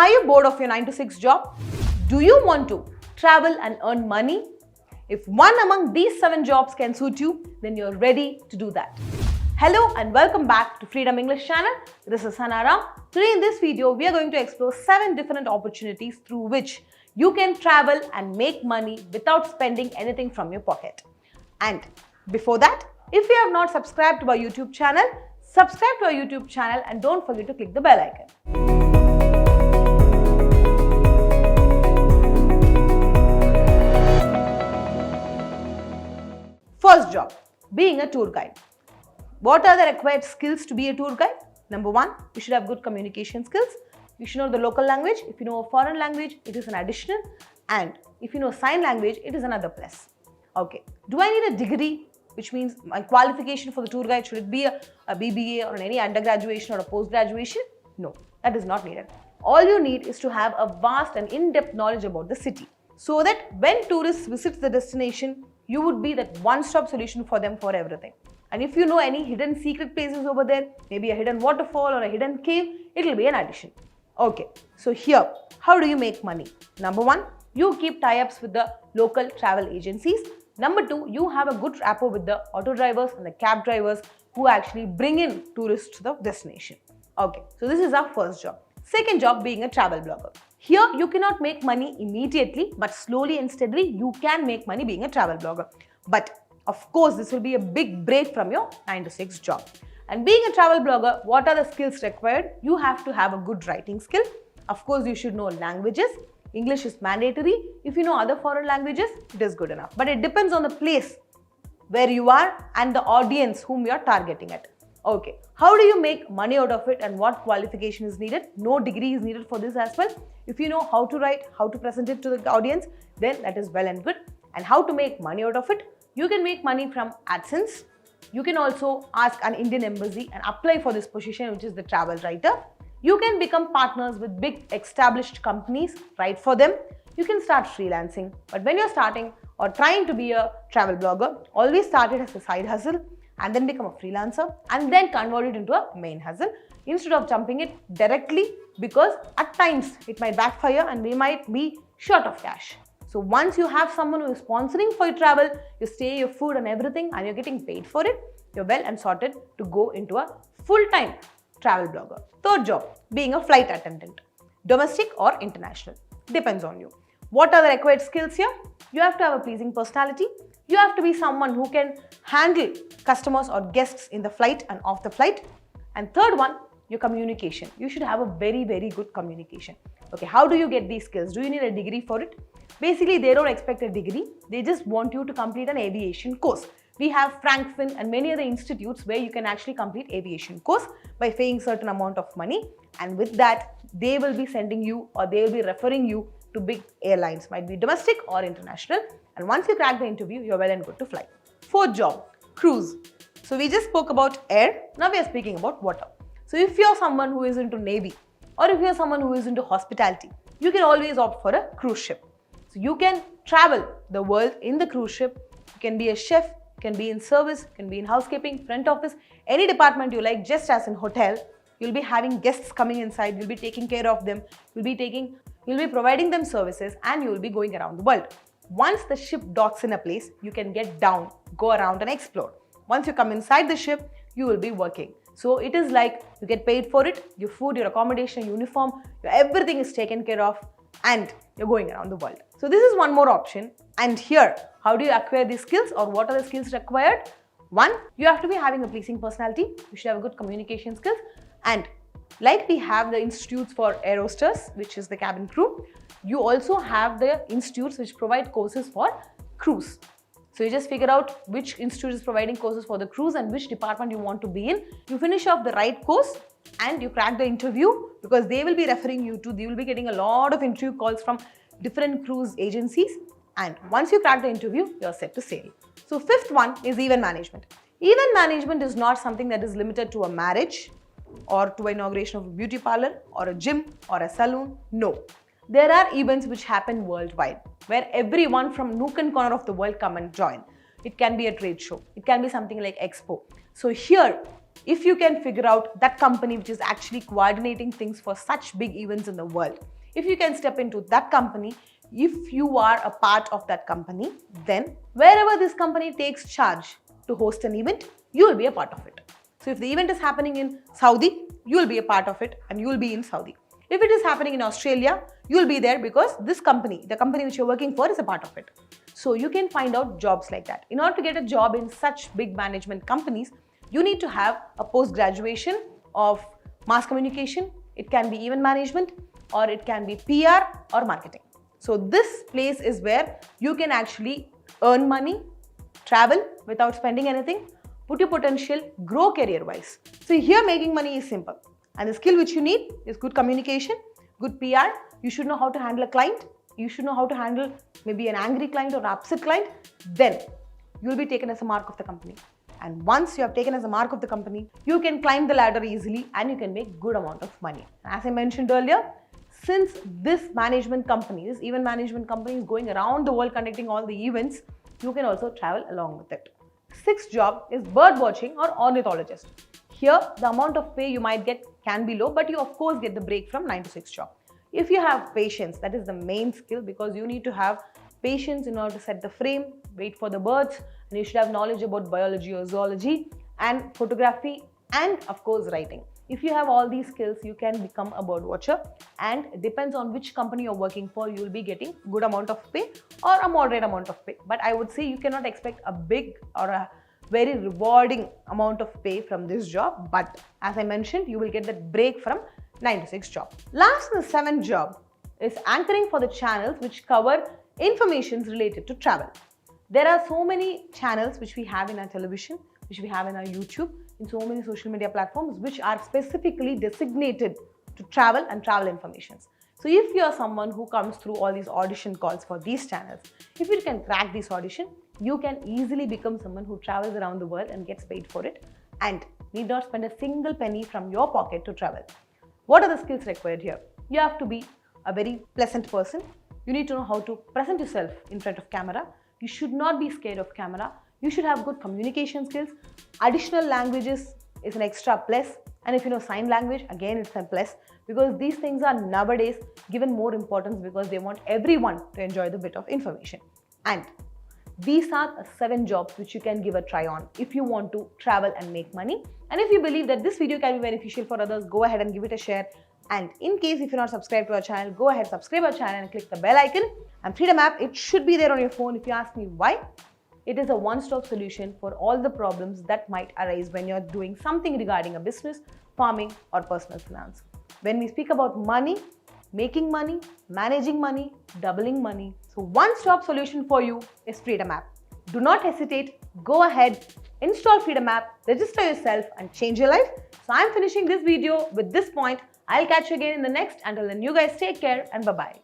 Are you bored of your 9 to 6 job? Do you want to travel and earn money? If one among these 7 jobs can suit you, then you're ready to do that. Hello and welcome back to Freedom English channel. This is Hanaram. Today in this video, we are going to explore 7 different opportunities through which you can travel and make money without spending anything from your pocket. And before that, if you have not subscribed to our YouTube channel, subscribe to our YouTube channel and don't forget to click the bell icon. First job, being a tour guide. What are the required skills to be a tour guide? Number 1, you should have good communication skills. You should know the local language. If you know a foreign language, it is an additional. And if you know sign language, it is another plus. Okay. Do I need a degree? Which means my qualification for the tour guide, should it be a BBA or any undergraduation or a post-graduation? No, that is not needed. All you need is to have a vast and in-depth knowledge about the city, so that when tourists visit the destination, you would be that one-stop solution for them for everything. And if you know any hidden secret places over there, maybe a hidden waterfall or a hidden cave, it will be an addition. Okay, so here, how do you make money? Number 1, you keep tie-ups with the local travel agencies. Number 2, you have a good rapport with the auto drivers and the cab drivers who actually bring in tourists to the destination. Okay, so this is our first job. Second job, being a travel blogger. Here, you cannot make money immediately, but slowly and steadily, you can make money being a travel blogger. But of course, this will be a big break from your 9 to 6 job. And being a travel blogger, what are the skills required? You have to have a good writing skill. Of course, you should know languages. English is mandatory. If you know other foreign languages, it is good enough. But it depends on the place where you are and the audience whom you are targeting at. Okay, how do you make money out of it and what qualification is needed? No degree is needed for this as well. If you know how to write, how to present it to the audience, then that is well and good. And how to make money out of it? You can make money from AdSense. You can also ask an Indian embassy and apply for this position, which is the travel writer. You can become partners with big established companies, write for them. You can start freelancing. But when you're starting or trying to be a travel blogger, always start it as a side hustle and then become a freelancer and then convert it into a main hustle instead of jumping it directly, because at times it might backfire and we might be short of cash. So once you have someone who is sponsoring for your travel, your stay, your food and everything, and you're getting paid for it, you're well and sorted to go into a full-time travel blogger. Third job, being a flight attendant. Domestic or international, depends on you. What are the required skills here? You have to have a pleasing personality. You have to be someone who can handle customers or guests in the flight and off the flight. And third one, your communication. You should have a very, very good communication. Okay, how do you get these skills? Do you need a degree for it? Basically, they don't expect a degree. They just want you to complete an aviation course. We have Frankfurt and many other institutes where you can actually complete aviation course by paying certain amount of money. And with that, they will be sending you or they will be referring you to big airlines, might be domestic or international. And once you crack the interview, you're well and good to fly. Fourth job, cruise. So we just spoke about air. Now we are speaking about water. So if you're someone who is into Navy or if you're someone who is into hospitality, you can always opt for a cruise ship. So you can travel the world in the cruise ship. You can be a chef, you can be in service, you can be in housekeeping, front office, any department you like, just as in hotel. You'll be having guests coming inside, you'll be taking care of them, you'll be providing them services and you will be going around the world. Once the ship docks in a place, you can get down, go around and explore. Once you come inside the ship, you will be working. So it is like you get paid for it, your food, your accommodation, uniform, everything is taken care of and you're going around the world. So this is one more option. And here, how do you acquire these skills or what are the skills required? 1, you have to be having a pleasing personality. You should have a good communication skills. And like we have the institutes for air hostess, which is the cabin crew, you also have the institutes which provide courses for cruise. So you just figure out which institute is providing courses for the cruise and which department you want to be in. You finish off the right course and you crack the interview, because they will be referring you to, they will be getting a lot of interview calls from different cruise agencies. And once you crack the interview, you're set to sail. So fifth one is event management. Event management is not something that is limited to a marriage or to an inauguration of a beauty parlor or a gym or a salon. No. There are events which happen worldwide where everyone from nook and corner of the world come and join. It can be a trade show. It can be something like expo. So here, if you can figure out that company which is actually coordinating things for such big events in the world, if you can step into that company, if you are a part of that company, then wherever this company takes charge to host an event, you will be a part of it. So if the event is happening in Saudi, you will be a part of it and you will be in Saudi. If it is happening in Australia, you will be there because this company, the company which you're working for, is a part of it. So you can find out jobs like that. In order to get a job in such big management companies, you need to have a post-graduation of mass communication. It can be event management or it can be PR or marketing. So this place is where you can actually earn money, travel without spending anything, put your potential, grow career-wise. So here making money is simple. And the skill which you need is good communication, good PR. You should know how to handle a client. You should know how to handle maybe an angry client or an upset client. Then you will be taken as a mark of the company. And once you have taken as a mark of the company, you can climb the ladder easily and you can make good amount of money. As I mentioned earlier, since this management company, this event management company is going around the world conducting all the events, you can also travel along with it. Sixth job is bird watching or ornithologist. Here, the amount of pay you might get can be low, but you of course get the break from 9 to 6 job. If you have patience, that is the main skill, because you need to have patience in order to set the frame, wait for the birds, and you should have knowledge about biology or zoology and photography and of course writing. If you have all these skills, you can become a bird watcher, and it depends on which company you're working for, you will be getting good amount of pay or a moderate amount of pay. But I would say you cannot expect a big or a very rewarding amount of pay from this job. But as I mentioned, you will get that break from 9 to 6 job. Last and the seventh job is anchoring for the channels which cover informations related to travel. There are so many channels which we have in our television, which we have in our YouTube, in so many social media platforms which are specifically designated to travel and travel informations. So if you are someone who comes through all these audition calls for these channels, if you can crack this audition, you can easily become someone who travels around the world and gets paid for it and need not spend a single penny from your pocket to travel. What are the skills required here? You have to be a very pleasant person. You need to know how to present yourself in front of camera. You should not be scared of camera. You should have good communication skills. Additional languages is an extra plus. And if you know sign language, again it's a plus, because these things are nowadays given more importance because they want everyone to enjoy the bit of information. And these are 7 jobs which you can give a try on if you want to travel and make money. And if you believe that this video can be beneficial for others, go ahead and give it a share. And in case if you're not subscribed to our channel, go ahead, subscribe our channel and click the bell icon. And Freedom app, it should be there on your phone. If you ask me why, it is a one-stop solution for all the problems that might arise when you're doing something regarding a business, farming or personal finance. When we speak about money, making money, managing money, doubling money, so one-stop solution for you is Freedom app. Do not hesitate. Go ahead, install Freedom app, register yourself and change your life. So I'm finishing this video with this point. I'll catch you again in the next. Until then, you guys take care and bye-bye.